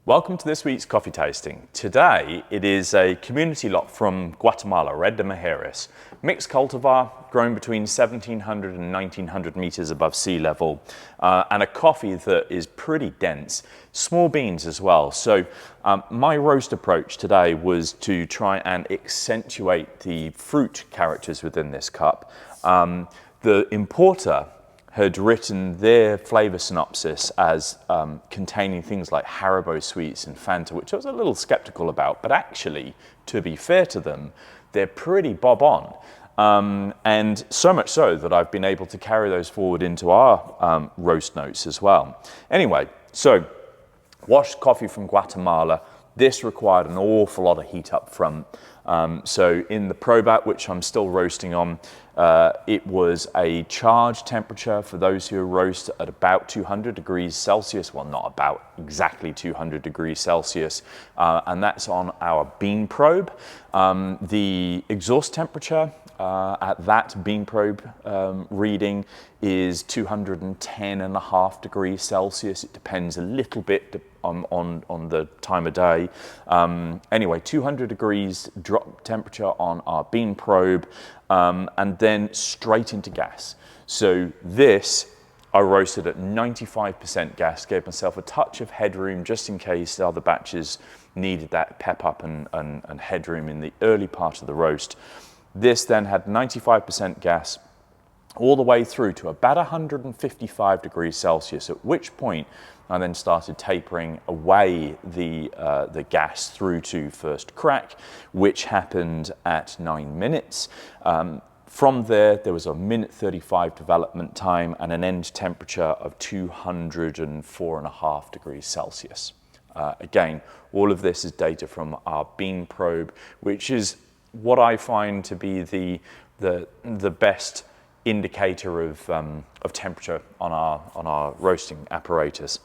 Welcome to this week's coffee tasting. Today it is a community lot from Guatemala, Red de Mujeres. Mixed cultivar, grown between 1700 and 1900 meters above sea level, and a coffee that is pretty dense. Small beans as well. So my roast approach today was to try and accentuate the fruit characters within this cup. The importer had written their flavor synopsis as containing things like Haribo sweets and Fanta, which I was a little skeptical about, but actually, to be fair to them, they're pretty bob on. And so much so that I've been able to carry those forward into our roast notes as well. Anyway, so washed coffee from Guatemala. This required an awful lot of heat up front. So in the Probat, which I'm still roasting on, it was a charge temperature for those who roast at about 200 degrees Celsius. Well, not about, exactly 200 degrees Celsius. And that's on our bean probe. The exhaust temperature at that bean probe reading is 210.5 degrees Celsius. It depends a little bit on the time of day. Anyway, 200 degrees drop temperature on our bean probe, and then straight into gas. So this, I roasted at 95% gas, gave myself a touch of headroom just in case the other batches needed that pep up and headroom in the early part of the roast. This then had 95% gas all the way through to about 155 degrees Celsius, at which point I then started tapering away the gas through to first crack, which happened at 9 minutes. From there was a minute 35 development time and an end temperature of 204.5 degrees Celsius. Again, all of this is data from our bean probe, which is what I find to be the best indicator of temperature on our roasting apparatus.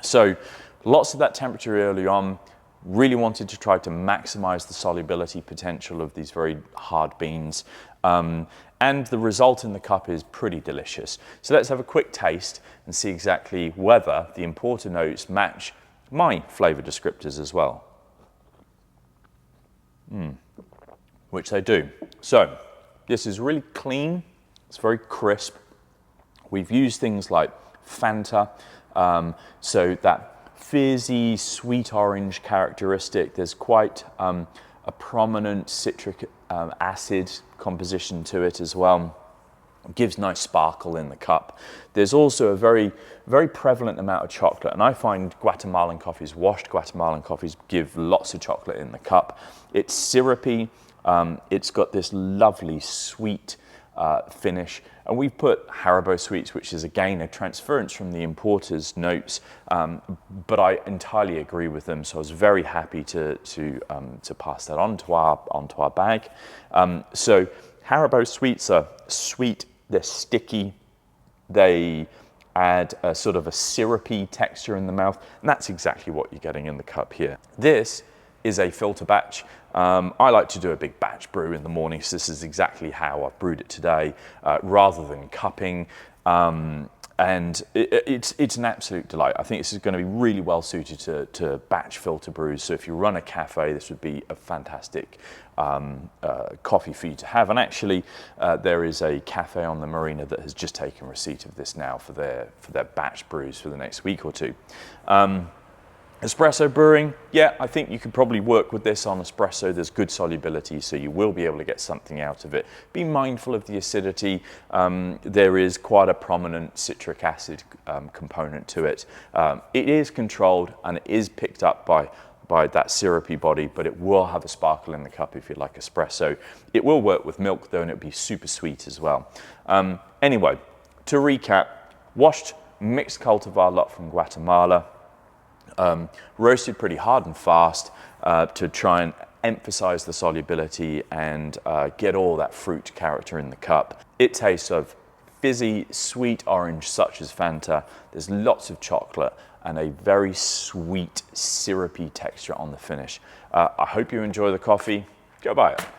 So lots of that temperature early on. Really wanted to try to maximize the solubility potential of these very hard beans. And the result in the cup is pretty delicious. So let's have a quick taste and see exactly whether the importer notes match my flavor descriptors as well. Which they do. So this is really clean. It's very crisp. We've used things like Fanta, so that fizzy, sweet orange characteristic. There's quite a prominent citric acid composition to it as well. It gives nice sparkle in the cup. There's also a very, very prevalent amount of chocolate, and I find Guatemalan coffees, washed Guatemalan coffees, give lots of chocolate in the cup. It's syrupy. It's got this lovely sweet finish, and we've put Haribo sweets, which is again a transference from the importer's notes, but I entirely agree with them. So I was very happy to pass that onto our bag. So Haribo sweets are sweet, they're sticky, they add a sort of a syrupy texture in the mouth, and that's exactly what you're getting in the cup here. This is a filter batch. I like to do a big batch brew in the morning, so this is exactly how I've brewed it today, rather than cupping. And it's an absolute delight. I think this is going to be really well suited to batch filter brews. So if you run a cafe, this would be a fantastic coffee for you to have. And actually, there is a cafe on the marina that has just taken receipt of this now for their batch brews for the next week or two. Espresso brewing, yeah, I think you could probably work with this on espresso. There's good solubility, so you will be able to get something out of it. Be mindful of the acidity. There is quite a prominent citric acid component to it. It is controlled and it is picked up by that syrupy body, but it will have a sparkle in the cup if you like espresso. It will work with milk though, and it'll be super sweet as well. Anyway, to recap, washed mixed cultivar lot from Guatemala. Roasted pretty hard and fast to try and emphasize the solubility and get all that fruit character in the cup. It tastes of fizzy, sweet orange such as Fanta. There's lots of chocolate and a very sweet, syrupy texture on the finish. I hope you enjoy the coffee. Go buy it.